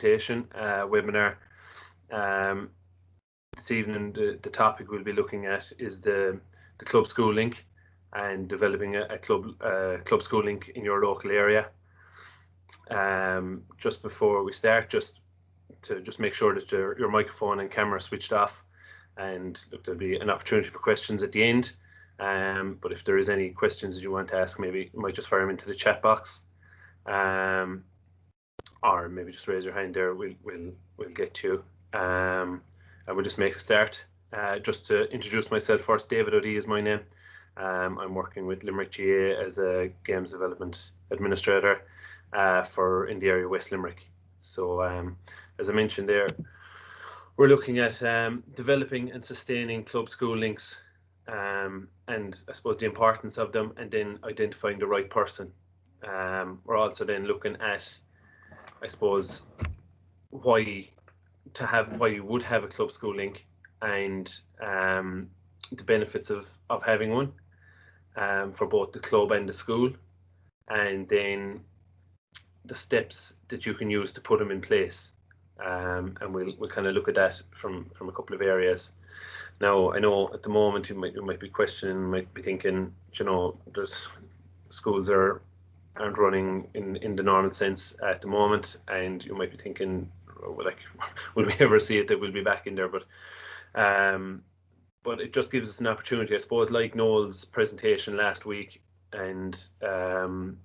presentation webinar. This evening, the topic we'll be looking at is the club school link and developing a club school link in your local area. Just before we start, just to make sure that your microphone and camera are switched off, and look, there'll be an opportunity for questions at the end. But if there is any questions that you want to ask, maybe you might just fire them into the chat box, or maybe just raise your hand there. We'll get to you. And we'll just make a start. Just to introduce myself first, David O'D is my name. I'm working with Limerick GA as a games development administrator in the area of West Limerick. So as I mentioned there, we're looking at developing and sustaining club school links, and I suppose the importance of them, and then identifying the right person. We're also then looking at, I suppose, why you would have a club school link, and the benefits of having one for both the club and the school, and then the steps that you can use to put them in place. And we'll kind of look at that from a couple of areas. Now, I know at the moment you might be questioning, might be thinking, there's schools aren't running in the normal sense at the moment, and you might be thinking, like, will we ever see it that we'll be back in there? But it just gives us an opportunity, I suppose, like Noel's presentation last week, and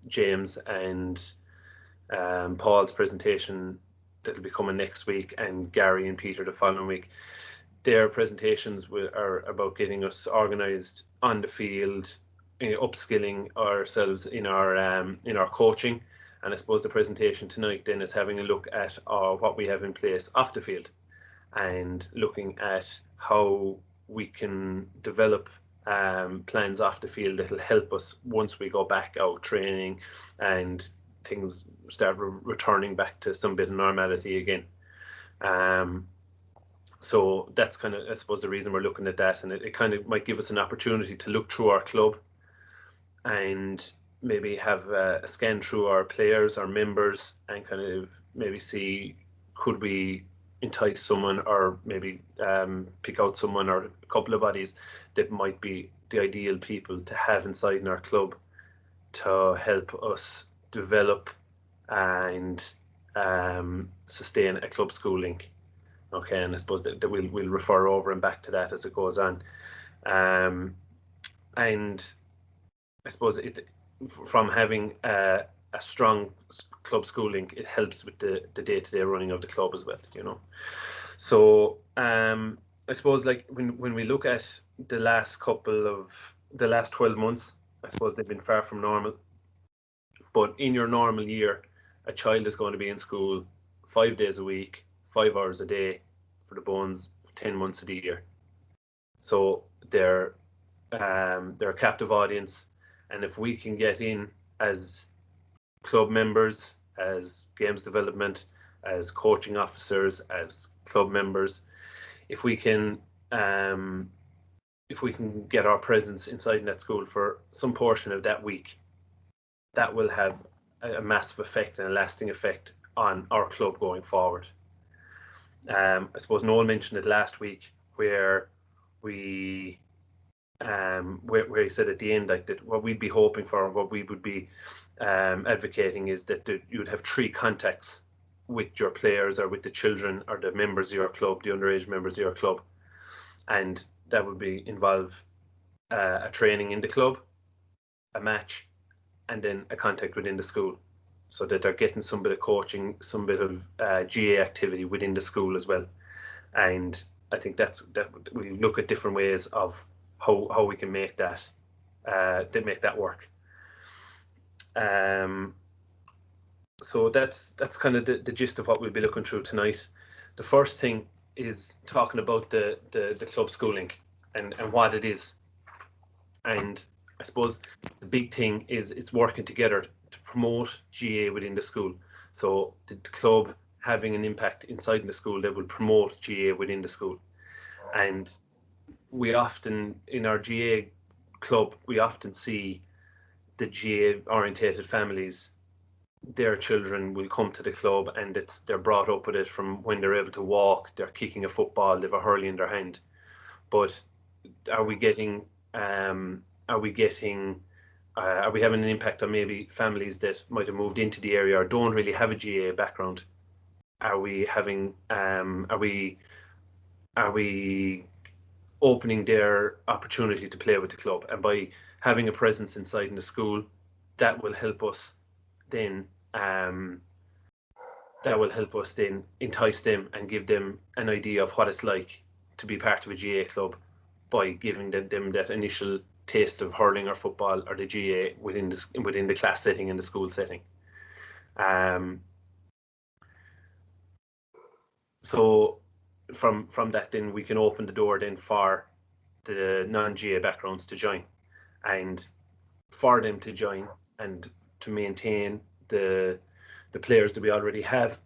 James and Paul's presentation that'll be coming next week, and Gary and Peter the following week. Their presentations are about getting us organised on the field, upskilling ourselves in our coaching. And I suppose the presentation tonight then is having a look at what we have in place off the field, and looking at how we can develop plans off the field that'll help us once we go back out training and things start returning back to some bit of normality again. So that's kind of, I suppose, the reason we're looking at that, and it kind of might give us an opportunity to look through our club and maybe have a scan through our players, our members, and kind of maybe see, could we entice someone, or maybe pick out someone or a couple of bodies that might be the ideal people to have inside in our club to help us develop and sustain a club school link. Okay, and I suppose that we'll refer over and back to that as it goes on. And I suppose from having a strong club school link, it helps with the day-to-day running of the club as well, So I suppose, like, when we look at the last 12 months, I suppose they've been far from normal. But in your normal year, a child is going to be in school 5 days a week, 5 hours a day for the bones, 10 months of the year. So they're a captive audience, and if we can get in as club members, as games development, as coaching officers, as club members, if we can get our presence inside in that school for some portion of that week, that will have a massive effect and a lasting effect on our club going forward. I suppose Noel mentioned it last week, where he said at the end, like, that what we'd be hoping for, what we would be advocating, is that you would have 3 contacts with your players, or with the children, or the members of your club, the underage members of your club, and that would involve a training in the club, a match, and then a contact within the school, so that they're getting some bit of coaching, some bit of GA activity within the school as well. And I think that we look at different ways of how we can make that work. So that's kind of the gist of what we'll be looking through tonight. The first thing is talking about the club school link and what it is. And I suppose the big thing is it's working together to promote GA within the school. So the club having an impact inside the school that will promote GA within the school. And we often, in our GA club, we often see the GA orientated families their children will come to the club, and they're brought up with it from when they're able to walk, they're kicking a football, they have a hurley in their hand. But are we getting are we getting are we having an impact on maybe families that might have moved into the area or don't really have a GA background? Are we having are we opening their opportunity to play with the club? And by having a presence inside in the school, that will help us then entice them and give them an idea of what it's like to be part of a GA club by giving them that initial taste of hurling or football or the GA within the class setting and the school setting. So from that, then we can open the door then for the non-GA backgrounds to join, and for them to join and to maintain the players that we already have.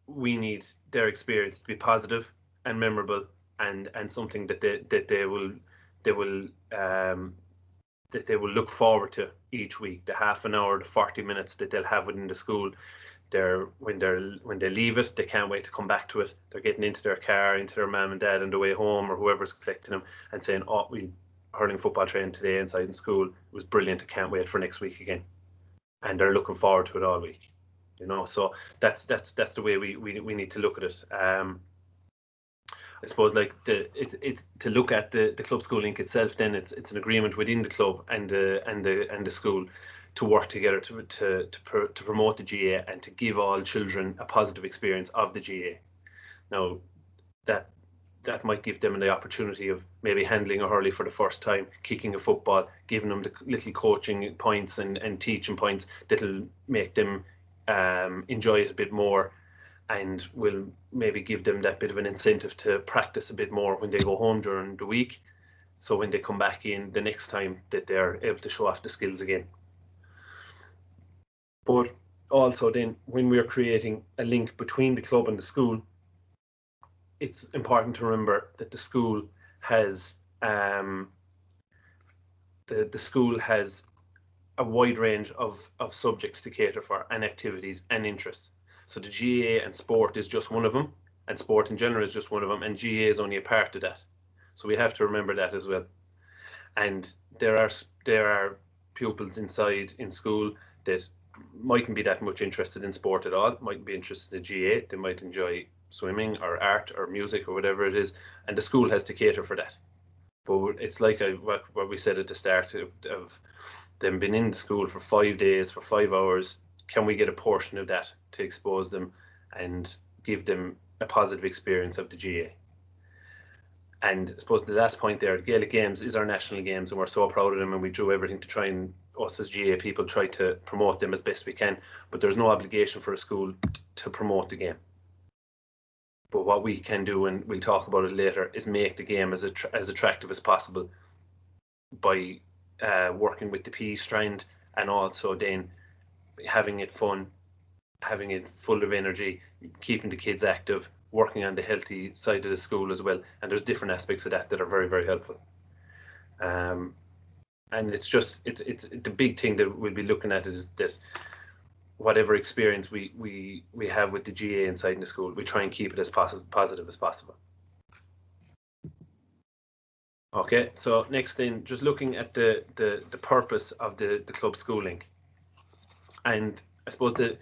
We need their experience to be positive and memorable, and something that they will look forward to each week. The half an hour, the 40 minutes that they'll have within the school, when they leave it, they can't wait to come back to it. They're getting into their car, into their mum and dad on the way home, or whoever's collecting them, and saying, "Oh, we hurling football training today inside in school. It was brilliant. I can't wait for next week again." And they're looking forward to it all week. So that's the way we need to look at it. I suppose it's to look at the club school link itself. Then it's an agreement within the club and the school to work together to promote the GA and to give all children a positive experience of the GA. Now that might give them the opportunity of maybe handling a hurley for the first time, kicking a football, giving them the little coaching points and teaching points that'll make them enjoy it a bit more, and will maybe give them that bit of an incentive to practice a bit more when they go home during the week, so when they come back in the next time that they're able to show off the skills again. But also then, when we're creating a link between the club and the school, it's important to remember that the school has the school has a wide range of subjects to cater for, and activities and interests. So the GA and sport is just one of them, and sport in general is just one of them, and GA is only a part of that. So we have to remember that as well. And there are pupils inside in school that mightn't be that much interested in sport at all, mightn't be interested in GA. They might enjoy swimming or art or music or whatever it is, and the school has to cater for that. But it's like what we said at the start of them being in school for 5 days, for 5 hours. Can we get a portion of that to expose them and give them a positive experience of the GA? And I suppose the last point there, the Gaelic Games is our national games, and we're so proud of them, and we do everything to try, and us as GA people try to promote them as best we can, but there's no obligation for a school to promote the game. But what we can do, and we'll talk about it later, is make the game as attractive as possible by working with the PE strand, and also then having it fun, having it full of energy, keeping the kids active, working on the healthy side of the school as well. And there's different aspects of that are very, very helpful. And it's the big thing that we'll be looking at is that whatever experience we have with the GA inside in the school, we try and keep it as positive as possible. Okay, so next thing, just looking at the purpose of the club schooling. And I suppose the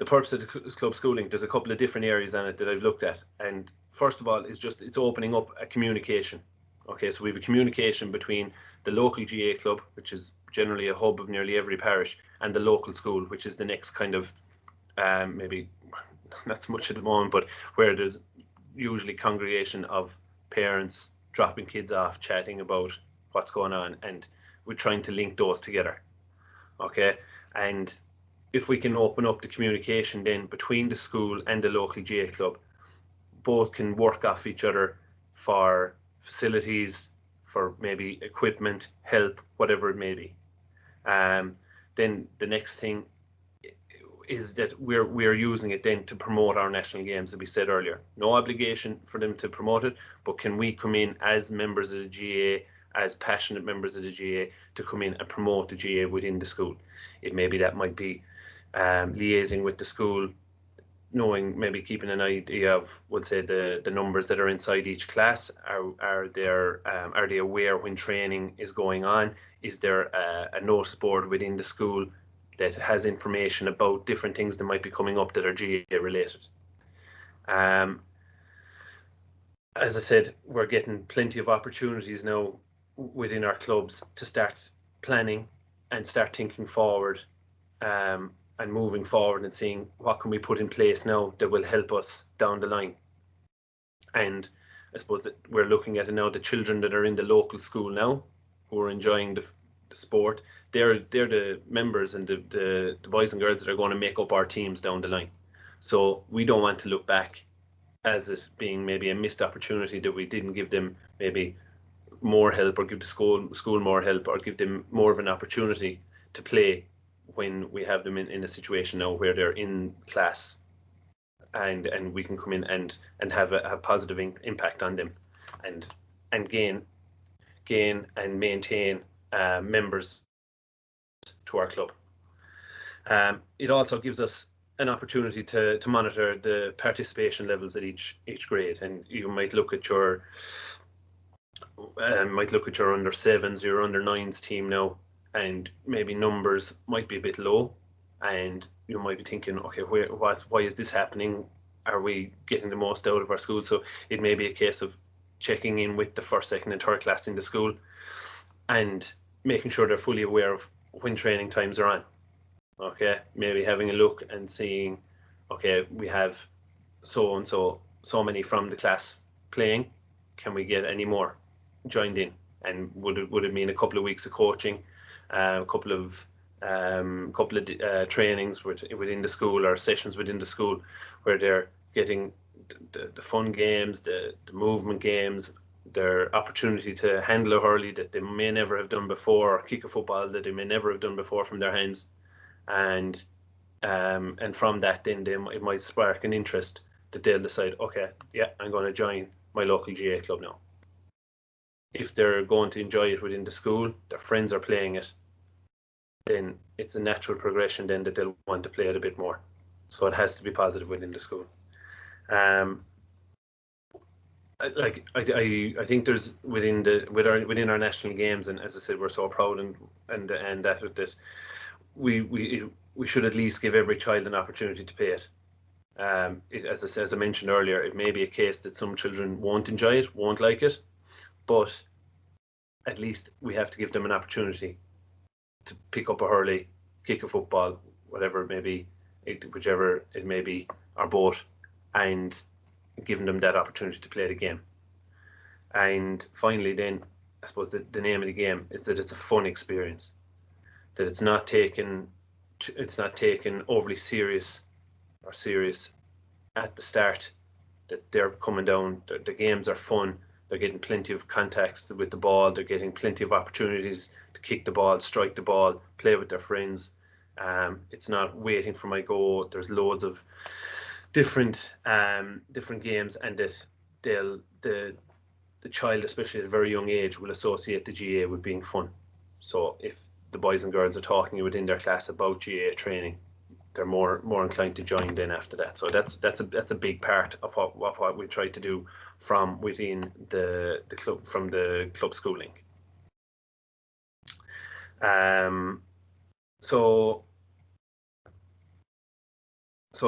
purpose of the club schooling, there's a couple of different areas on it that I've looked at. And first of all, it's opening up a communication. Okay, so we have a communication between the local GA club, which is generally a hub of nearly every parish, and the local school, which is the next kind of, maybe not so much at the moment, but where there's usually congregation of parents dropping kids off, chatting about what's going on, and we're trying to link those together. Okay, and if we can open up the communication then between the school and the local GA club, both can work off each other for facilities, for maybe equipment, help, whatever it may be. Then the next thing is that we're using it then to promote our national games, as we said earlier. No obligation for them to promote it, but can we come in as members of the GA, as passionate members of the GA, to come in and promote the GA within the school? It maybe that might be liaising with the school, knowing, maybe keeping an idea of, we'll say, the numbers that are inside each class. Are they aware when training is going on? Is there a notice board within the school that has information about different things that might be coming up that are GA related? As I said, we're getting plenty of opportunities now within our clubs to start planning and start thinking forward, and moving forward and seeing what can we put in place now that will help us down the line. And I suppose that we're looking at it now, the children that are in the local school now, who are enjoying the sport, they're the members and the boys and girls that are going to make up our teams down the line. So we don't want to look back as it being maybe a missed opportunity that we didn't give them maybe more help, or give the school more help, or give them more of an opportunity to play when we have them in a situation now where they're in class, and we can come in and have a positive impact on them, and gain and maintain members to our club. It also gives us an opportunity to monitor the participation levels at each grade, and you might look at your under sevens, your under nines team now, and maybe numbers might be a bit low, and you might be thinking, okay, why is this happening? Are we getting the most out of our school? So it may be a case of checking in with the first, second and third class in the school and making sure they're fully aware of when training times are on. Okay, maybe having a look and seeing, okay, we have so and so many from the class playing, can we get any more joined in? And would it mean a couple of weeks of coaching, a couple of trainings within the school, or sessions within the school, where they're getting the fun games, the movement games, their opportunity to handle a hurley that they may never have done before, or kick a football that they may never have done before from their hands, and from that, then it might spark an interest that they'll decide, okay, yeah, I'm going to join my local GA club now. If they're going to enjoy it within the school, their friends are playing it, then it's a natural progression then that they'll want to play it a bit more. So it has to be positive within the school. I think there's within our national games, and as I said, we're so proud and that we should at least give every child an opportunity to play it. As I mentioned earlier, it may be a case that some children won't enjoy it, won't like it, but at least we have to give them an opportunity to pick up a hurley, kick a football, whatever it may be, whichever it may be, or both, and giving them that opportunity to play the game. And finally, then, I suppose the name of the game is that it's a fun experience, that it's not taken overly serious at the start, that they're coming down, the games are fun, they're getting plenty of contacts with the ball, they're getting plenty of opportunities to kick the ball, strike the ball, play with their friends. It's not waiting for my go. There's loads of different games, and that the child, especially at a very young age, will associate the GA with being fun. So if the boys and girls are talking within their class about GA training, they're more inclined to join then after that. So that's a big part of what we try to do from within the club, from the club schooling. So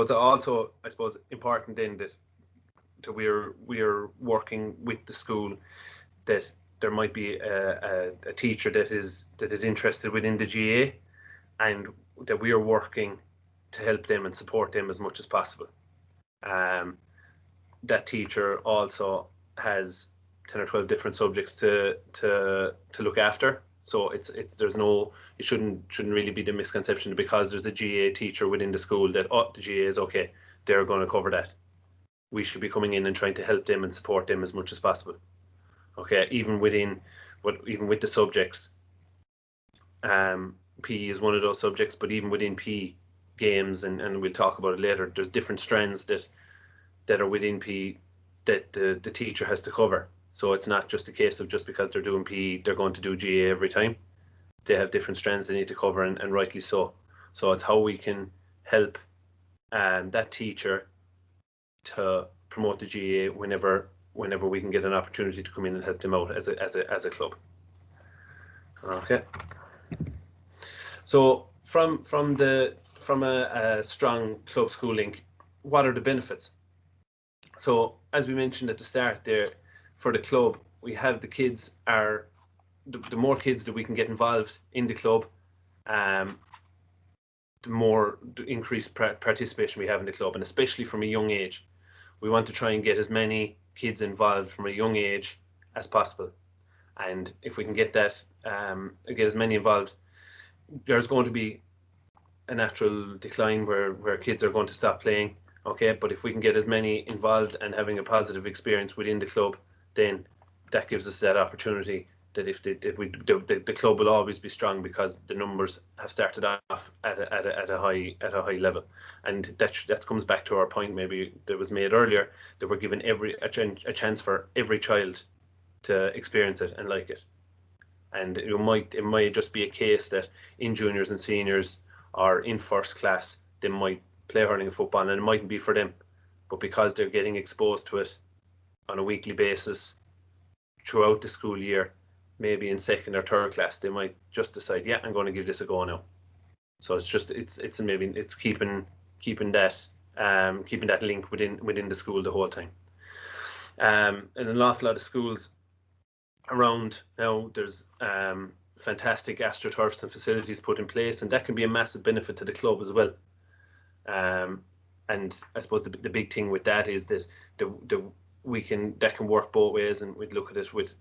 it's also, I suppose, important then that we're working with the school, that there might be a teacher that is interested within the GA, and that we are working to help them and support them as much as possible. That teacher also has 10 or 12 different subjects to look after. So it shouldn't really be the misconception because there's a GA teacher within the school that, oh, the GA is okay, they're going to cover that. We should be coming in and trying to help them and support them as much as possible. Okay, even with the subjects, PE is one of those subjects, but even within PE games, and we'll talk about it later, there's different strands that are within PE that the teacher has to cover. So it's not just a case of just because they're doing PE, they're going to do GA every time. They have different strands they need to cover, and rightly so. So it's how we can help that teacher to promote the GA whenever we can get an opportunity to come in and help them out as a club. Okay. So from a strong club school link, what are the benefits? So as we mentioned at the start there, for the club, we have the kids are the more kids that we can get involved in the club, the more increased participation we have in the club, and especially from a young age. We want to try and get as many kids involved from a young age as possible. And if we can get that, get as many involved, there's going to be a natural decline where kids are going to stop playing. Okay, but if we can get as many involved and having a positive experience within the club, then that gives us that opportunity that the club will always be strong, because the numbers have started off at a high level. And that comes back to our point maybe that was made earlier, that we're giving a chance for every child to experience it and like it. And it might just be a case that in juniors and seniors or in first class they might play hurling and football, and it mightn't be for them, but because they're getting exposed to it on a weekly basis throughout the school year, maybe in second or third class, they might just decide, yeah, I'm going to give this a go now. So it's keeping that link within the school the whole time. And an awful lot of schools around now, there's fantastic astroturfs and facilities put in place, and that can be a massive benefit to the club as well. And I suppose the big thing with that is that that can work both ways, and we'd look at it with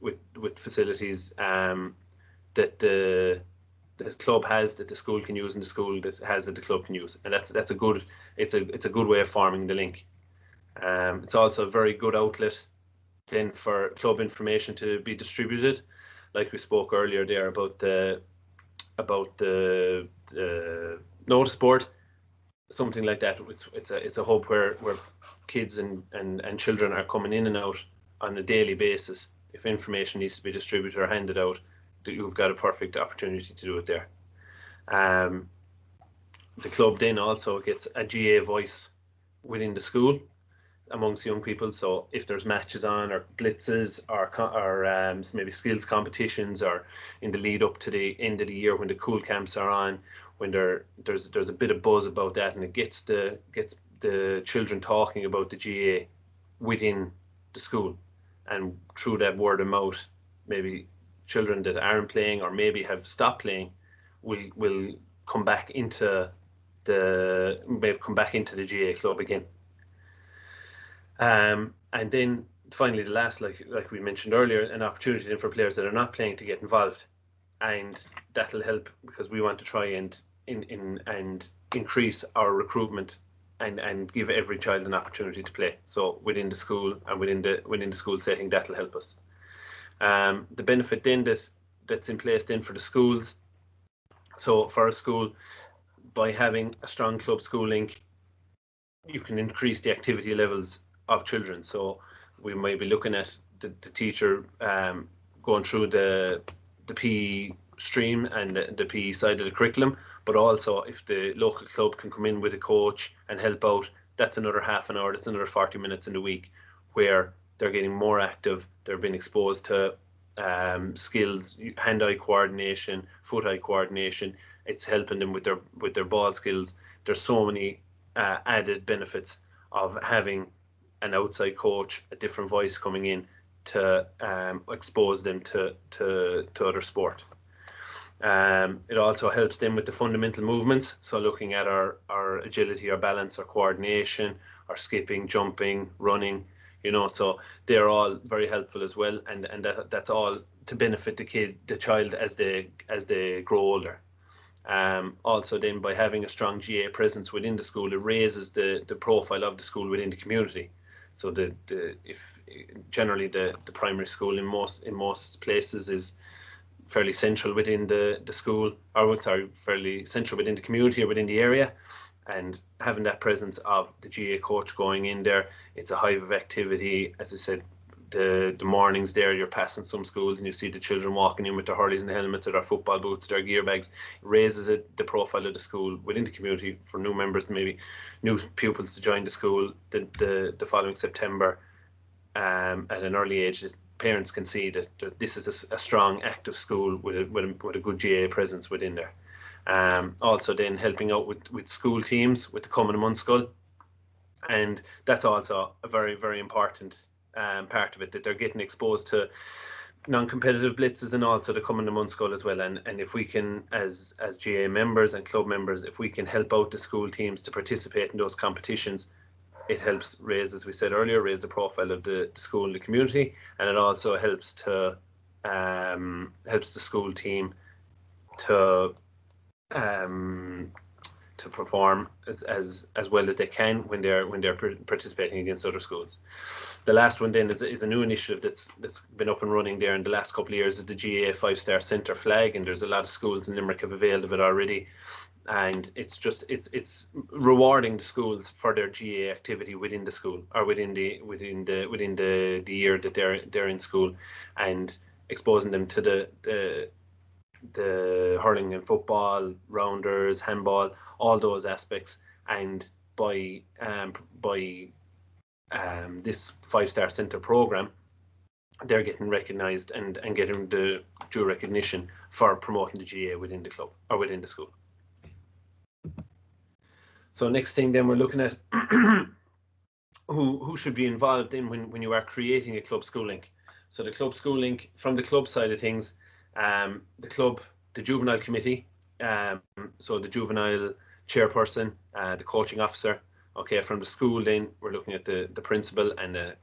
facilities that the club has, that the school can use, and the school that has that the club can use, and it's a good way of forming the link. It's also a very good outlet then for club information to be distributed, like we spoke earlier there about the notice board. Something like that. It's a hub where kids and children are coming in and out on a daily basis. If information needs to be distributed or handed out, you've got a perfect opportunity to do it there. The club then also gets a GA voice within the school amongst young people. So if there's matches on, or blitzes, or maybe skills competitions, or in the lead up to the end of the year when the cool camps are on, when there's a bit of buzz about that, and it gets the children talking about the GA within the school, and through that word of mouth, maybe children that aren't playing or maybe have stopped playing will come back into the GA club again. And then finally, the last, like we mentioned earlier, an opportunity then for players that are not playing to get involved, and that'll help, because we want to try and increase our recruitment and give every child an opportunity to play. So within the school and within the school setting, that'll help us. The benefit then that's in place then for the schools. So for a school, by having a strong club school link, you can increase the activity levels of children. So we might be looking at the teacher going through the PE stream and the PE side of the curriculum, but also if the local club can come in with a coach and help out, that's another half an hour, that's another 40 minutes in the week where they're getting more active, they're being exposed to skills, hand-eye coordination, foot-eye coordination. It's helping them with their ball skills. There's so many added benefits of having an outside coach, a different voice coming in to expose them to other sport. It also helps them with the fundamental movements, so looking at our agility, our balance, our coordination, our skipping, jumping, running, so they're all very helpful as well, and that's all to benefit the child as they grow older. Also then, by having a strong GA presence within the school, it raises the profile of the school within the community. So generally the primary school in most places is fairly central within the school, fairly central within the community or within the area, and having that presence of the GA coach going in there, it's a hive of activity. As I said, the mornings there, you're passing some schools and you see the children walking in with their hurleys and the helmets, or their football boots, their gear bags. It raises the profile of the school within the community for new members, maybe new pupils to join the school the following September. At an early age, that parents can see that this is a strong, active school with a good GAA presence within there. Also then helping out with school teams with the Coming Munskul, and that's also a very, very important part of it, that they're getting exposed to non-competitive blitzes and also the Coming Munskul as well. And if we can, as GAA members and club members, if we can help out the school teams to participate in those competitions, it helps raise, as we said earlier, raise the profile of the school and the community, and it also helps to helps the school team to perform as well as they can when they're participating against other schools. The last one then is a new initiative that's been up and running there in the last couple of years, is the GAA 5-star Centre flag, and there's a lot of schools in Limerick have availed of it already. And it's rewarding the schools for their GAA activity within the school, or within the year that they're in school, and exposing them to the hurling and football, rounders, handball, all those aspects. And by this 5-star Centre program, they're getting recognised and getting the due recognition for promoting the GAA within the club or within the school. So next thing then, we're looking at who should be involved in when you are creating a club school link. So the club school link, from the club side of things, the juvenile committee, so the juvenile chairperson, the coaching officer. Okay, from the school then we're looking at the principal and a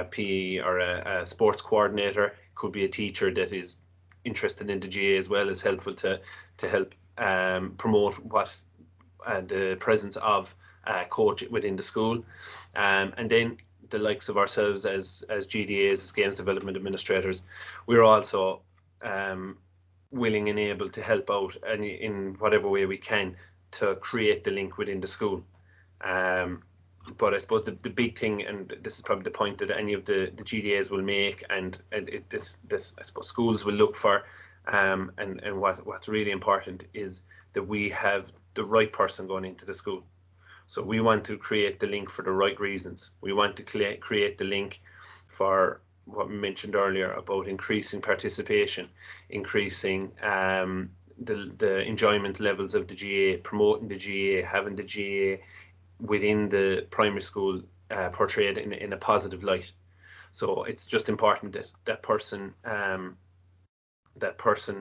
PE or a sports coordinator. Could be a teacher that is interested in the GAA as well, is helpful to help promote what the presence of a coach within the school, and then the likes of ourselves as GDAs, as games development administrators, we're also willing and able to help out in whatever way we can to create the link within the school. But I suppose the big thing, and this is probably the point that any of the GDAs will make, and this I suppose schools will look for, and what's really important is that we have the right person going into the school. So we want to create the link for the right reasons. We want to create the link for what we mentioned earlier about increasing participation, increasing the enjoyment levels of the GAA, promoting the GAA, having the GAA within the primary school portrayed in a positive light. So it's just important that that person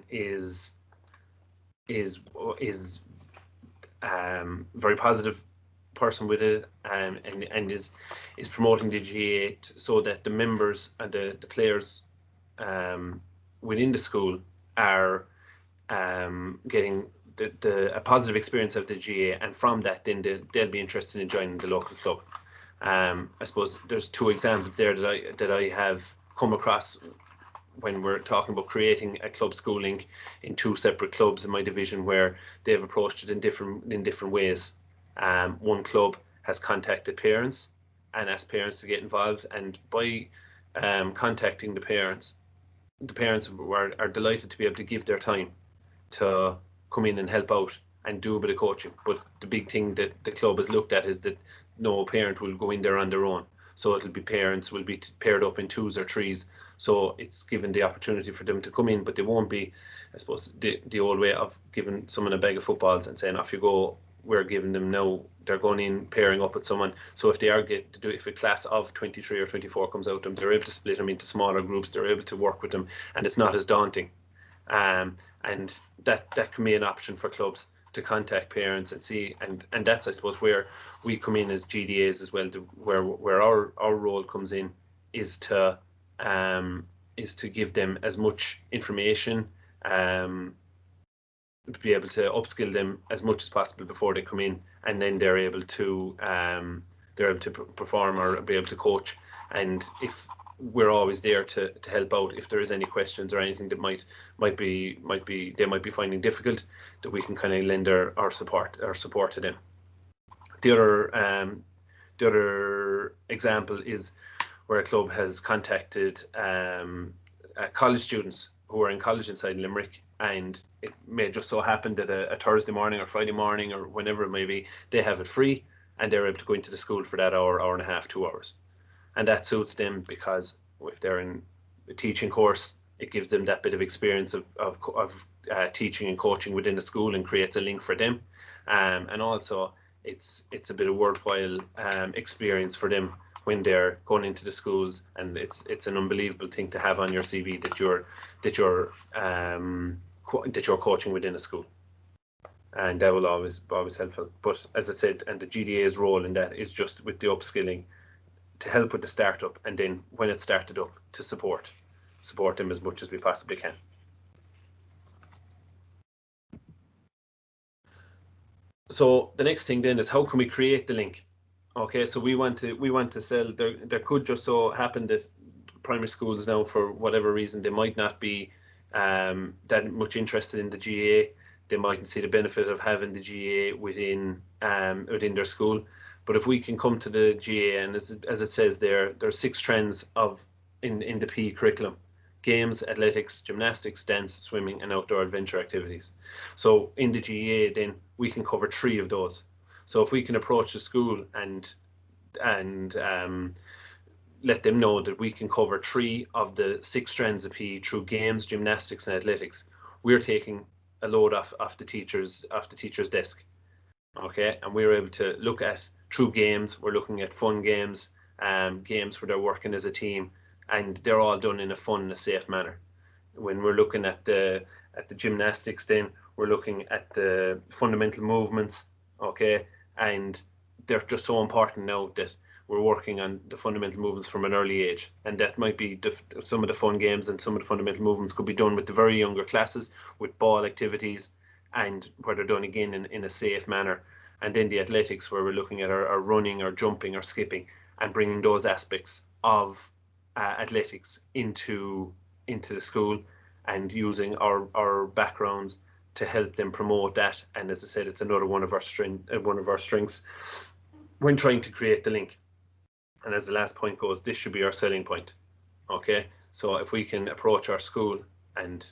is very positive person with it, and is promoting the GAA so that the members and the players within the school are getting a positive experience of the GAA, and from that then they'll be interested in joining the local club. I suppose there's two examples there that I have come across when we're talking about creating a club school link in two separate clubs in my division, where they've approached it in different ways. One club has contacted parents and asked parents to get involved, and by contacting the parents are delighted to be able to give their time to come in and help out and do a bit of coaching. But the big thing that the club has looked at is that no parent will go in there on their own. So it'll be parents will be paired up in twos or threes. So it's given the opportunity for them to come in, but they won't be, I suppose, the old way of giving someone a bag of footballs and saying off you go. We're giving them now, they're going in pairing up with someone. So if they are if a class of 23 or 24 comes out, they're able to split them into smaller groups. They're able to work with them, and it's not as daunting. And that can be an option for clubs to contact parents and see, and that's I suppose where we come in as GDAs as well, where our role comes in is to give them as much information, to be able to upskill them as much as possible before they come in, and then they're able to perform or be able to coach. And if we're always there to help out if there is any questions or anything that might be they might be finding difficult, that we can kind of lend our support to them. The other example is where a club has contacted college students who are in college inside Limerick, and it may just so happen that a Thursday morning or Friday morning or whenever it may be, they have it free and they're able to go into the school for that hour and a half, 2 hours. And that suits them because if they're in a teaching course, it gives them that bit of experience of teaching and coaching within the school and creates a link for them. And also it's a bit of worthwhile experience for them when they're going into the schools, and it's an unbelievable thing to have on your CV that you're coaching within a school, and that will always helpful. But as I said, and the GDA's role in that is just with the upskilling to help with the startup, and then when it's started up to support them as much as we possibly can. So the next thing then is, how can we create the link? Okay, so we want to sell. There could just so happen that primary schools now, for whatever reason, they might not be that much interested in the GAA. They mightn't see the benefit of having the GAA within their school. But if we can come to the GAA, and as it says there are 6 trends in the PE curriculum: games, athletics, gymnastics, dance, swimming, and outdoor adventure activities. So in the GAA, then we can cover 3 of those. So if we can approach the school and let them know that we can cover 3 of the 6 strands of PE through games, gymnastics, and athletics, we're taking a load off the teacher's desk. Okay, and we're able to look at through games. We're looking at fun games, games where they're working as a team, and they're all done in a fun and a safe manner. When we're looking at the gymnastics, then we're looking at the fundamental movements. Okay, and they're just so important now that we're working on the fundamental movements from an early age, and that might be some of the fun games, and some of the fundamental movements could be done with the very younger classes with ball activities, and where they're done again in a safe manner. And then the athletics, where we're looking at our running or jumping or skipping, and bringing those aspects of athletics into the school, and using our backgrounds to help them promote that. And as I said, it's another one of our strengths when trying to create the link. And as the last point goes, this should be our selling point. Okay, so if we can approach our school and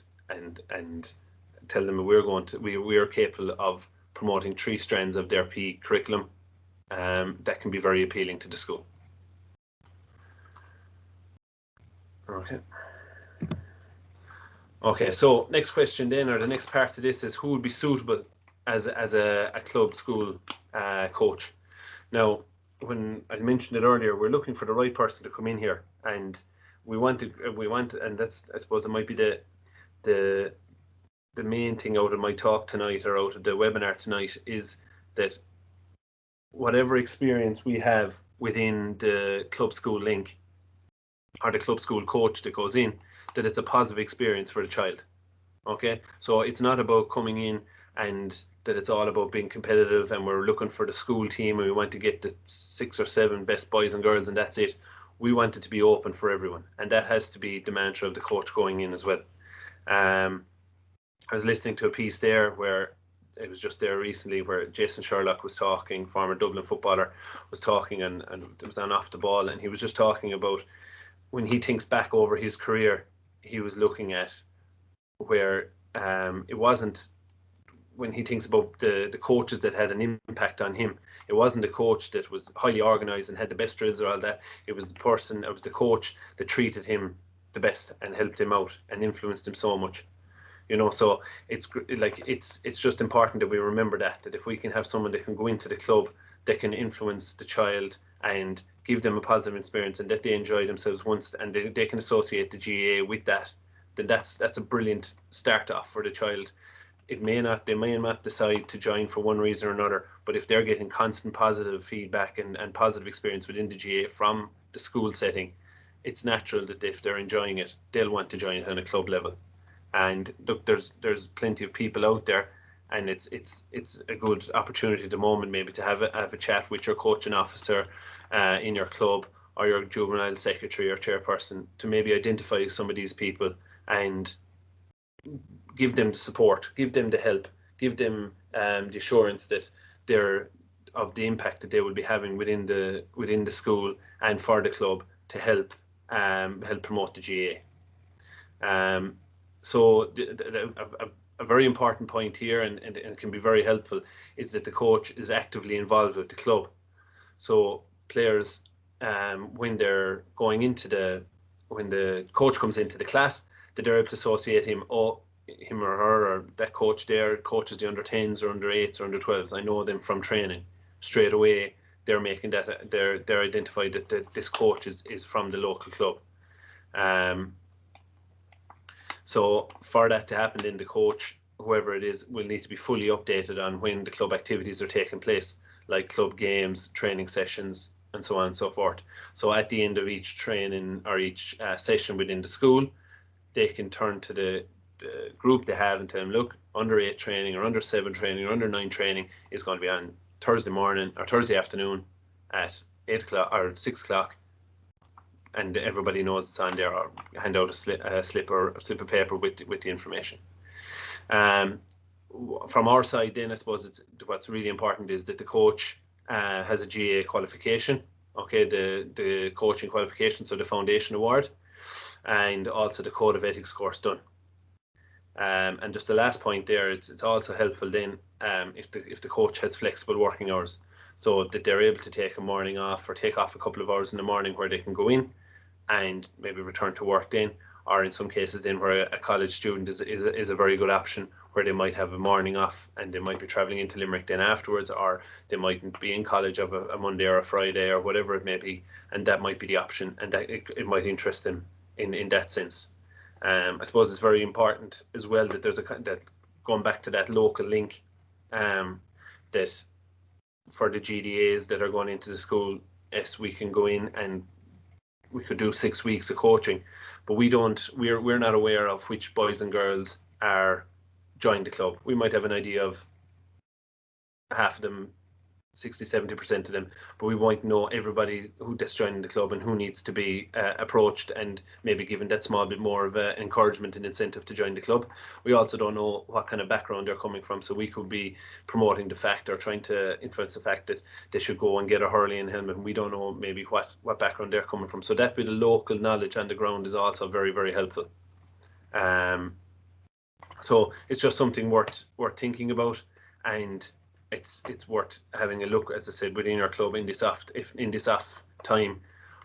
tell them we are capable of promoting 3 strands of their PE curriculum, that can be very appealing to the school. Okay, so next question then, or the next part of this, is who would be suitable as a club school coach. Now, when I mentioned it earlier, we're looking for the right person to come in here, and we want, and that's, I suppose, it might be the main thing out of my talk tonight, or out of the webinar tonight, is that whatever experience we have within the club school link, or the club school coach that goes in, that it's a positive experience for the child. Okay, so it's not about coming in and that it's all about being competitive and we're looking for the school team and we want to get the 6 or 7 best boys and girls and that's it. We want it to be open for everyone, and that has to be the mantra of the coach going in as well. I was listening to a piece there where it was just there recently where Jason Sherlock was talking, former Dublin footballer, was talking, and it was on Off the Ball, and he was just talking about when he thinks back over his career, he was looking at where it wasn't, when he thinks about the coaches that had an impact on him, it wasn't a coach that was highly organised and had the best drills or all that. It was the coach that treated him the best and helped him out and influenced him so much. You know, so it's just important that we remember that if we can have someone that can go into the club that can influence the child and give them a positive experience and that they enjoy themselves once, and they can associate the GAA with that, then that's a brilliant start off for the child. They may not decide to join for one reason or another, but if they're getting constant positive feedback and positive experience within the GAA from the school setting, it's natural that if they're enjoying it, they'll want to join it on a club level. And look, there's plenty of people out there, and it's a good opportunity at the moment maybe to have a chat with your coaching officer in your club, or your juvenile secretary or chairperson, to maybe identify some of these people and give them the support, give them the help, give them the assurance that they're of the impact that they will be having within the school and for the club, to help promote the GA. So a very important point here, and it can be very helpful, is that the coach is actively involved with the club. So players, when they're going into when the coach comes into the class, that they're able to associate him or her, or that coach there coaches the under 10s or under 8s or under 12s. I know them from training. Straight away, they're making that they're identified that this coach is from the local club. So for that to happen, then the coach, whoever it is, will need to be fully updated on when the club activities are taking place, like club games, training sessions, and so on and so forth. So at the end of each training or each session within the school, they can turn to the group they have and tell them, look, under 8 training or under 7 training or under 9 training is going to be on Thursday morning or Thursday afternoon at 8 o'clock or 6 o'clock, and everybody knows it's on there, or hand out a slip of paper with the information. From our side then, I suppose what's really important is that the coach has a GA qualification, okay, the coaching qualification, so the foundation award, and also the code of ethics course done. And just the last point there, it's also helpful then if the coach has flexible working hours, so that they're able to take a morning off or take off a couple of hours in the morning where they can go in and maybe return to work then, or in some cases then where a college student is a very good option, where they might have a morning off and they might be travelling into Limerick then afterwards, or they mightn't be in college of a Monday or a Friday or whatever it may be, and that might be the option, and that it might interest them in that sense. I suppose it's very important as well that there's that going back to that local link, that for the GDAs that are going into the school, yes, we can go in and we could do 6 weeks of coaching, but we're not aware of which boys and girls are joined the club. We might have an idea of half of them, 60-70% of them, but we won't know everybody that's joining the club and who needs to be approached and maybe given that small bit more of encouragement and incentive to join the club. We also don't know what kind of background they're coming from, so we could be promoting the fact or trying to influence the fact that they should go and get a hurling helmet, and we don't know maybe what background they're coming from. So that bit of local knowledge on the ground is also very, very helpful. So it's just something worth thinking about, and it's worth having a look, as I said, within our club in this off time,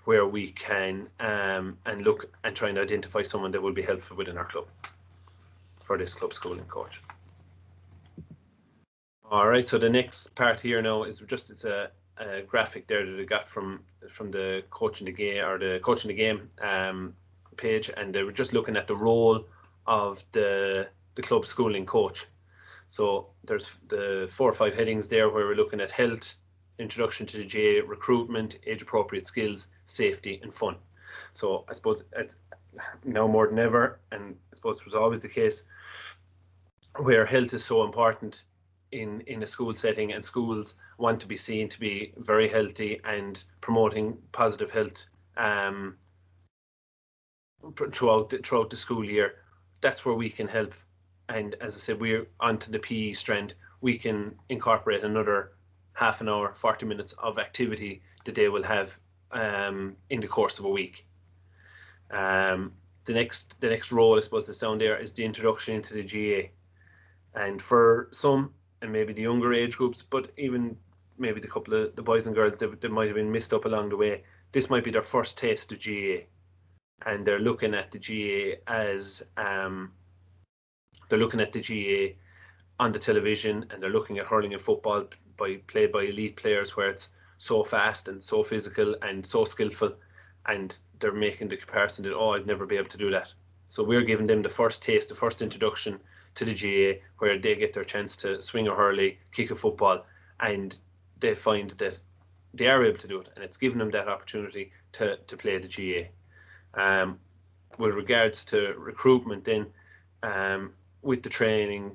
where we can and look and try and identify someone that will be helpful within our club for this club schooling coach. All right, so the next part here now is just it's a graphic there that I got from the Coaching the Game or the Coaching the Game page, and they were just looking at the role of the club schooling coach. So there's the 4 or 5 headings there where we're looking at health, introduction to the GA, recruitment, age-appropriate skills, safety, and fun. So I suppose it's now more than ever, and I suppose it was always the case, where health is so important in a school setting, and schools want to be seen to be very healthy and promoting positive health throughout the school year. That's where we can help. And as I said, we're onto the PE strand. We can incorporate another half an hour, 40 minutes of activity that they will have in the course of a week. The next role, I suppose, that's down there is the introduction into the GA. And for some, and maybe the younger age groups, but even maybe the couple of the boys and girls that might have been missed up along the way, this might be their first taste of GA. And they're looking at the GA as they're looking at the GA on the television, and they're looking at hurling and football played by elite players, where it's so fast and so physical and so skillful, and they're making the comparison that, oh, I'd never be able to do that. So we're giving them the first taste, the first introduction to the GA, where they get their chance to swing a hurley, kick a football, and they find that they are able to do it, and it's given them that opportunity to play the GA. With regards to recruitment then, with the training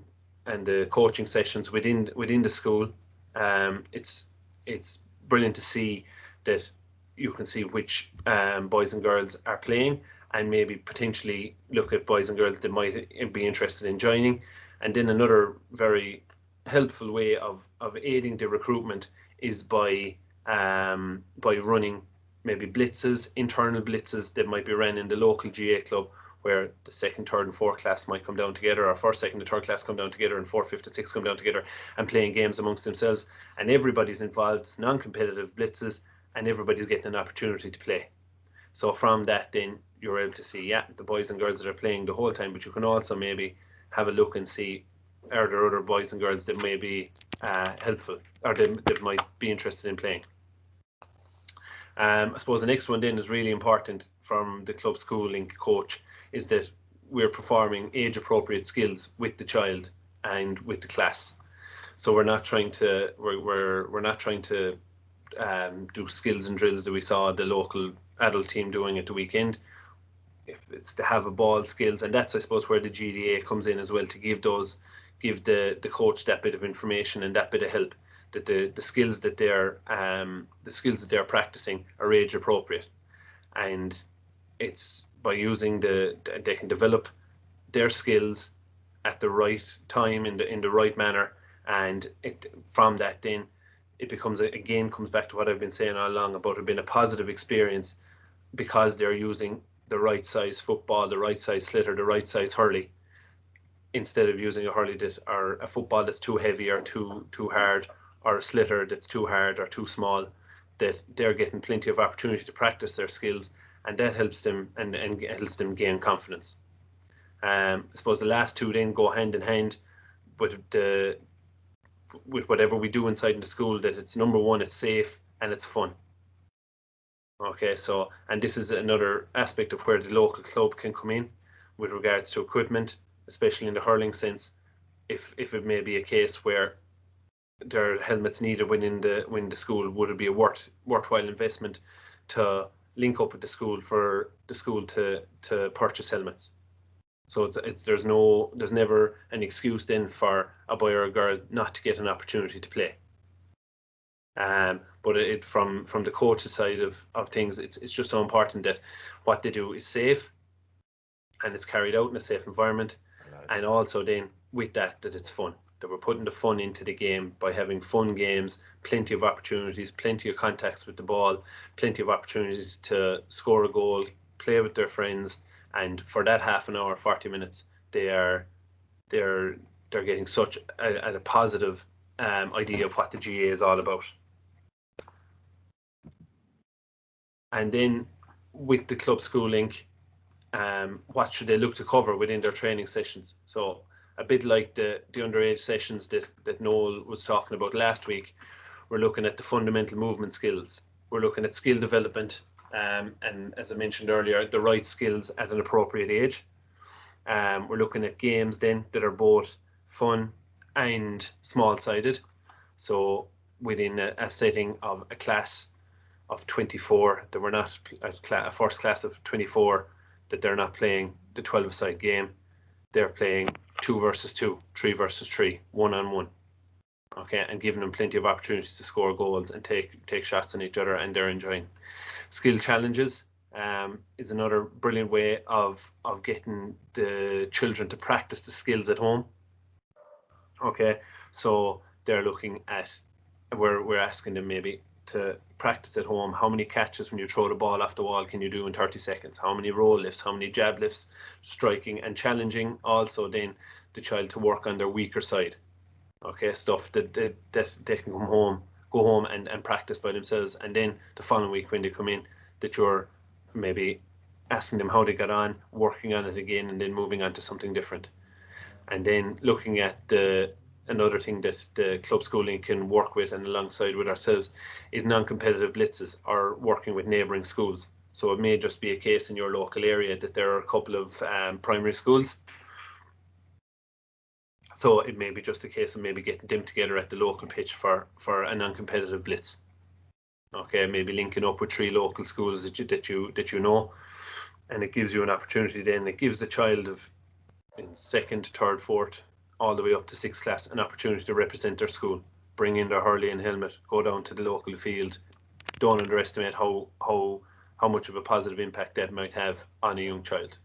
and the coaching sessions within the school, it's brilliant to see that you can see which boys and girls are playing, and maybe potentially look at boys and girls that might be interested in joining. And then another very helpful way of aiding the recruitment is by running maybe blitzes, internal blitzes that might be run in the local GA club, where the second, third, and fourth class might come down together, or first, second, and third class come down together, and fourth, fifth, and sixth come down together and playing games amongst themselves. And everybody's involved. It's non-competitive blitzes, and everybody's getting an opportunity to play. So from that, then you're able to see, yeah, the boys and girls that are playing the whole time, but you can also maybe have a look and see, are there other boys and girls that may be helpful, or that might be interested in playing. I suppose the next one then is really important from the club school link coach, is that we're performing age appropriate skills with the child and with the class. So we're not trying to do skills and drills that we saw the local adult team doing at the weekend. If it's to have a ball skills, and that's I suppose where the GDA comes in as well, to give the coach that bit of information and that bit of help, that the skills that they're practicing are age appropriate, and it's by using they can develop their skills at the right time in the right manner, and from that then it becomes comes back to what I've been saying all along about it being a positive experience, because they're using the right size football, the right size sliotar, the right size hurley, instead of using a hurley or a football that's too heavy or too hard, or a sliotar that's too hard or too small. That they're getting plenty of opportunity to practice their skills, and that helps them and helps them gain confidence. I suppose the last two then go hand in hand with whatever we do inside in the school, that it's number one, it's safe and it's fun. Okay, so, and this is another aspect of where the local club can come in with regards to equipment, especially in the hurling sense. If it may be a case where there are helmets needed when the school, would it be a worthwhile investment to link up with the school for the school to purchase helmets? So there's never an excuse then for a boy or a girl not to get an opportunity to play. But from the coach's side of things, it's just so important that what they do is safe and it's carried out in a safe environment, and also then with that it's fun. That we're putting the fun into the game by having fun games, plenty of opportunities, plenty of contacts with the ball, plenty of opportunities to score a goal, play with their friends, and for that half an hour, 40 minutes, they're getting such a positive idea of what the GA is all about. And then with the club school link, what should they look to cover within their training sessions? So a bit like the underage sessions that Noel was talking about last week, we're looking at the fundamental movement skills. We're looking at skill development, and as I mentioned earlier, the right skills at an appropriate age. We're looking at games then that are both fun and small-sided. So within a setting of a class of 24, that we're not a first class of 24, that they're not playing the 12-a-side game. They're playing 2 versus 2, 3 versus 3, 1-on-1. Okay, and giving them plenty of opportunities to score goals and take shots on each other, and they're enjoying. Skill challenges is another brilliant way of getting the children to practice the skills at home. Okay, so they're looking at, we're asking them maybe to practice at home. How many catches when you throw the ball off the wall can you do in 30 seconds? How many roll lifts? How many jab lifts? Striking and challenging also then the child to work on their weaker side. Okay, stuff that they can go home and practice by themselves, and then the following week when they come in, that you're maybe asking them how they got on, working on it again, and then moving on to something different. And then looking at another thing that the club schooling can work with and alongside with ourselves is non-competitive blitzes, or working with neighbouring schools. So it may just be a case in your local area that there are a couple of primary schools. So it may be just a case of maybe getting them together at the local pitch for a non-competitive blitz. Okay, maybe linking up with 3 local schools that you know, and it gives you an opportunity. Then it gives the child in 2nd, 3rd, 4th, all the way up to 6th class an opportunity to represent their school, bring in their hurley and helmet, go down to the local field. Don't underestimate how much of a positive impact that might have on a young child.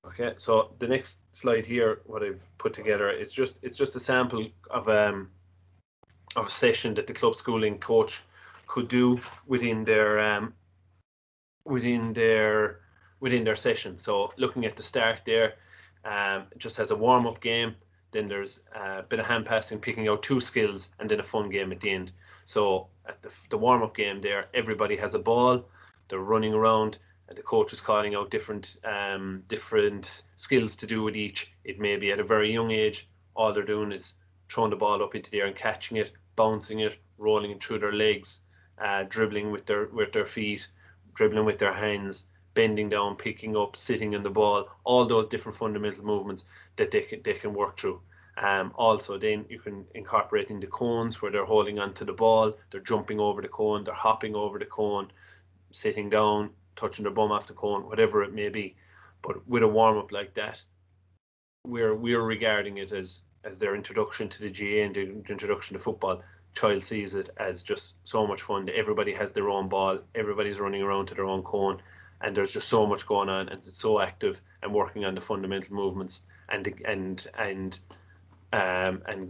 Okay, so the next slide here, what I've put together is just a sample of a session that the club schooling coach could do within their session. So looking at the start there, just as a warm-up game, then there's a bit of hand passing, picking out 2 skills, and then a fun game at the end. So at the warm-up game there, everybody has a ball, they're running around, and the coach is calling out different skills to do with each. It may be at a very young age, all they're doing is throwing the ball up into the air and catching it, bouncing it, rolling it through their legs, dribbling with their feet, dribbling with their hands, bending down, picking up, sitting in the ball, all those different fundamental movements that they can work through. Also, then you can incorporate into cones where they're holding onto the ball, they're jumping over the cone, they're hopping over the cone, sitting down, touching their bum off the cone, whatever it may be. But with a warm-up like that, we're regarding it as their introduction to the GA and the introduction to football. Child sees it as just so much fun. Everybody has their own ball, everybody's running around to their own cone, and there's just so much going on, and it's so active and working on the fundamental movements, and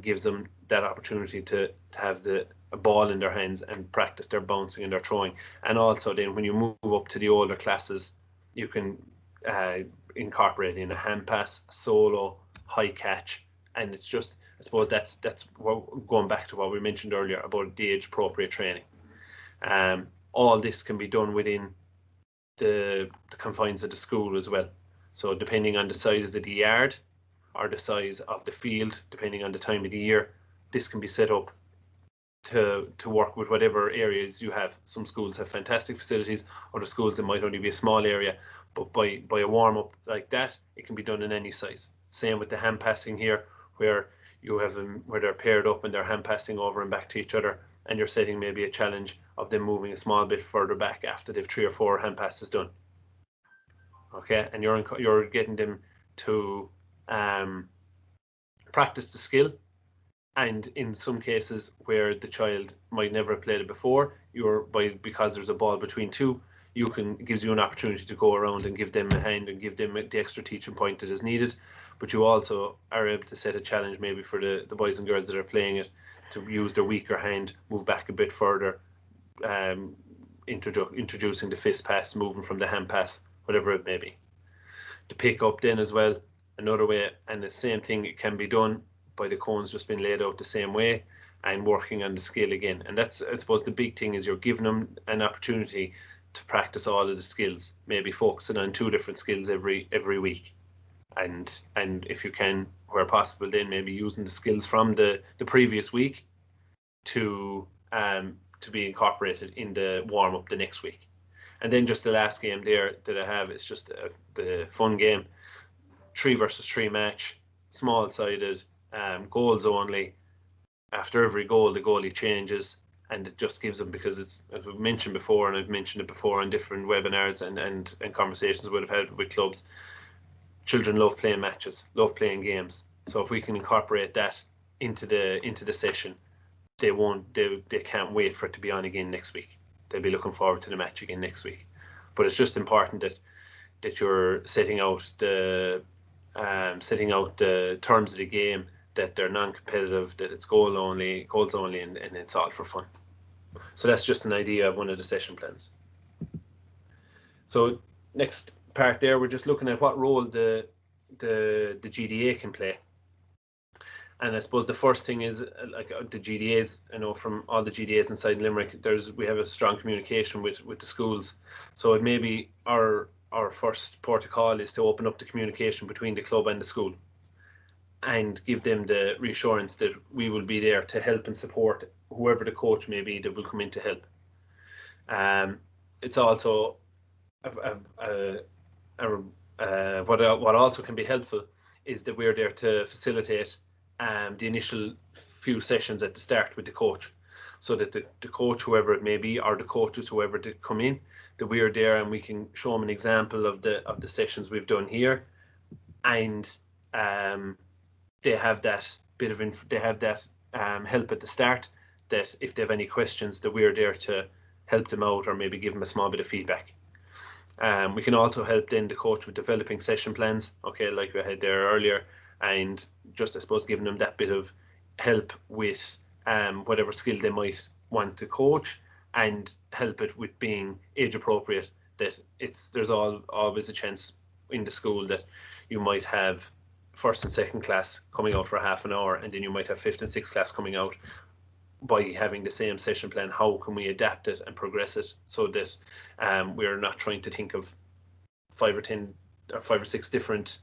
gives them that opportunity to have a ball in their hands and practice their bouncing and their throwing. And also then when you move up to the older classes, you can incorporate in a hand pass, solo, high catch, and it's just, I suppose that's what, going back to what we mentioned earlier about the age appropriate training. All this can be done within the confines of the school as well. So depending on the size of the yard or the size of the field, depending on the time of the year, this can be set up to work with whatever areas you have. Some schools have fantastic facilities, other schools it might only be a small area, but by a warm-up like that, it can be done in any size. Same with the hand passing here, where you have them where they're paired up and they're hand passing over and back to each other, and you're setting maybe a challenge of them moving a small bit further back after they've 3 or 4 hand passes done. Okay, and you're getting them to practice the skill, and in some cases where the child might never have played it before, because there's a ball between two, gives you an opportunity to go around and give them a hand and give them the extra teaching point that is needed. But you also are able to set a challenge maybe for the boys and girls that are playing it to use their weaker hand, move back a bit further, introducing the fist pass, moving from the hand pass, whatever it may be. The pick up then as well, another way, and the same thing, it can be done by the cones just being laid out the same way and working on the skill again. And that's, I suppose, the big thing is you're giving them an opportunity to practice all of the skills, maybe focusing on 2 different skills every week. And if you can, where possible, then maybe using the skills from the previous week to be incorporated in the warm-up the next week. And then just the last game there that I have is just the fun game, 3 versus 3 match, small-sided, goals only. After every goal, the goalie changes, and it just gives them, because it's, as we've mentioned before, and I've mentioned it before on different webinars and conversations we've had with clubs, children love playing matches, love playing games. So if we can incorporate that into the session, they can't wait for it to be on again next week. They'll be looking forward to the match again next week. But it's just important that you're setting out the terms of the game, that they're non-competitive, that it's goals only, and it's all for fun. So that's just an idea of one of the session plans. So next part there, we're just looking at what role the GDA can play. And I suppose the first thing is, like the GDAs, I know from all the GDAs inside Limerick, we have a strong communication with the schools. So it may be our first port of call is to open up the communication between the club and the school, and give them the reassurance that we will be there to help and support whoever the coach may be that will come in to help. It's also what also can be helpful is that we're there to facilitate the initial few sessions at the start with the coach, so that the coach, whoever it may be, or the coaches, whoever to come in, that we are there and we can show them an example of the sessions we've done here, and they have that bit of help at the start, that if they have any questions, that we're there to help them out or maybe give them a small bit of feedback. We can also help then the coach with developing session plans, okay, like we had there earlier, and just, I suppose, giving them that bit of help with whatever skill they might want to coach, and help it with being age appropriate. That there's always a chance in the school that you might have first and second class coming out for half an hour, and then you might have fifth and sixth class coming out. By having the same session plan, how can we adapt it and progress it so that we're not trying to think of 5 or 6 different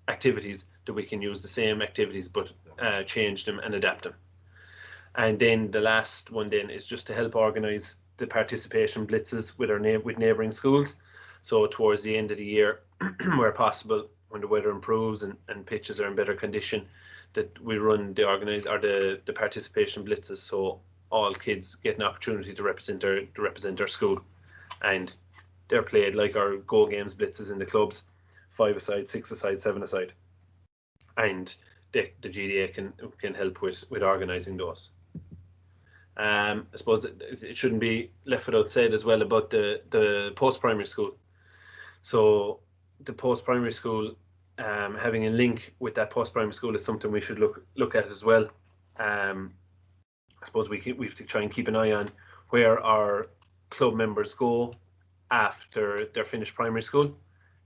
activities, that we can use the same activities but change them and adapt them. And then the last one then is just to help organise the participation blitzes with with neighbouring schools. So towards the end of the year, where possible, when the weather improves and pitches are in better condition, that we run the participation blitzes, so all kids get an opportunity to represent their school, and they're played like our Go Games blitzes in the clubs, 5-a-side, 6-a-side, 7-a-side, and the GDA can help with organising those. I suppose it shouldn't be left without said as well about the post-primary school. So the post-primary school, having a link with that post-primary school is something we should look at as well. I suppose we have to try and keep an eye on where our club members go after they're finished primary school.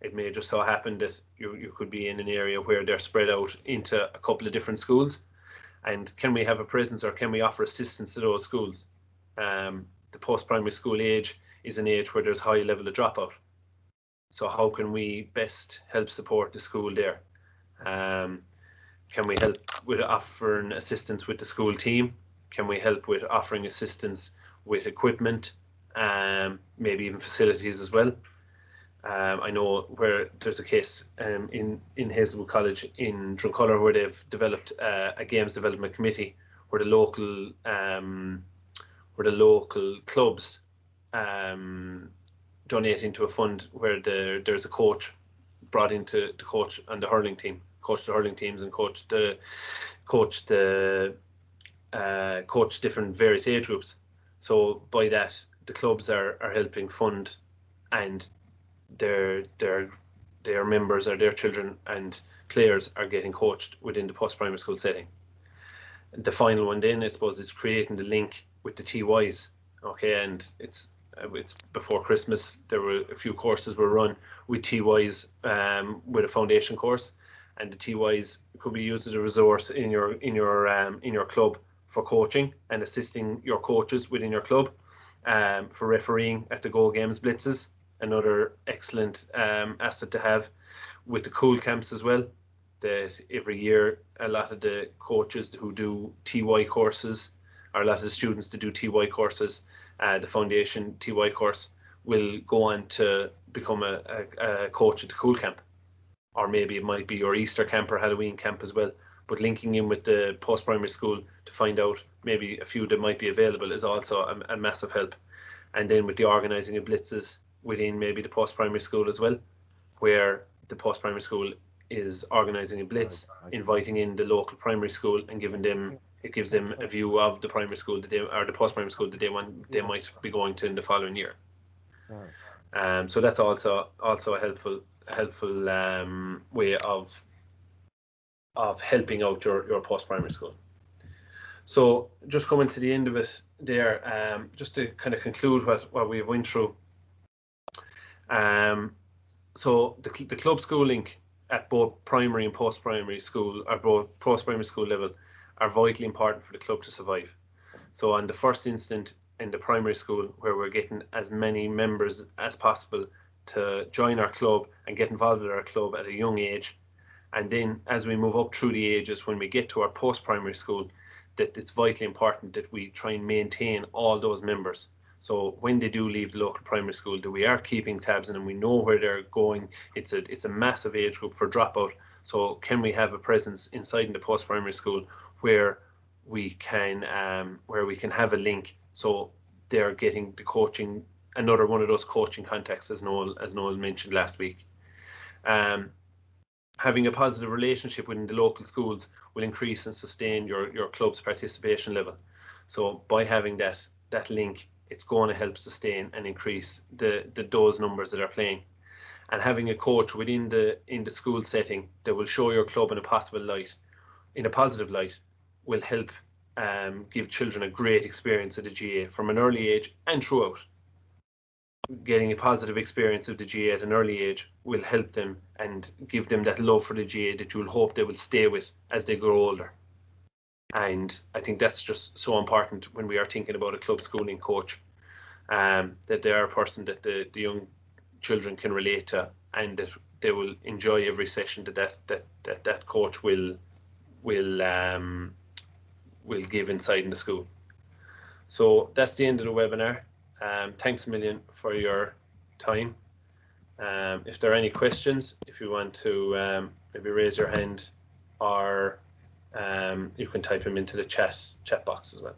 It may just so happen that you could be in an area where they're spread out into a couple of different schools, and can we have a presence, or can we offer assistance to those schools? The post-primary school age is an age where there's high level of dropout. So how can we best help support the school there? Can we help with offering assistance with the school team? Can we help with offering assistance with equipment, maybe even facilities as well? I know where there's a case in Hazelwood College in Drumcolor where they've developed a games development committee where the local clubs donate into a fund where there's a coach brought in to coach on the hurling team, coach the hurling teams, and coach different various age groups. So by that, the clubs are helping fund, and their members, or their children and players, are getting coached within the post-primary school setting. The final one then, I suppose, is creating the link with the TYs. Okay, and it's before Christmas. There were a few courses were run with TYs with a foundation course, and the TYs could be used as a resource in your club for coaching and assisting your coaches within your club, for refereeing at the Go Games blitzes. Another excellent asset to have with the cool camps as well, that every year a lot of the coaches who do TY courses, or a lot of the students that do TY courses, the foundation TY course, will go on to become a coach at the cool camp, or maybe it might be your Easter camp or Halloween camp as well. But linking in with the post-primary school to find out maybe a few that might be available is also a massive help. And then with the organising of blitzes within maybe the post-primary school as well, where the post-primary school is organising a blitz, inviting in the local primary school and it gives them a view of the primary school that or the post-primary school that they might be going to in the following year. So that's also a helpful way of helping out your post-primary school. So just coming to the end of it there, just to kind of conclude what we went through. So the club school link at both primary and post-primary school, or both post-primary school level, are vitally important for the club to survive. So on the first instant in the primary school, where we're getting as many members as possible to join our club and get involved with our club at a young age, and then as we move up through the ages, when we get to our post-primary school, that it's vitally important that we try and maintain all those members. So when they do leave the local primary school, that we are keeping tabs on them, we know where they're going. It's a massive age group for dropout. So can we have a presence inside in the post-primary school where we can have a link, so they're getting the coaching, another one of those coaching contacts, as Noel mentioned last week. Having a positive relationship within the local schools will increase and sustain your club's participation level. So by having that link, it's going to help sustain and increase those numbers that are playing. And having a coach in the school setting that will show your club in a positive light will help give children a great experience of the GA from an early age and throughout. Getting a positive experience of the GA at an early age will help them and give them that love for the GA that you'll hope they will stay with as they grow older. And I think that's just so important when we are thinking about a club schooling coach, that they are a person that the young children can relate to, and that they will enjoy every session that coach will give inside in the school. So that's the end of the webinar. Thanks a million for your time. If there are any questions, if you want to maybe raise your hand, or you can type them into the chat box as well.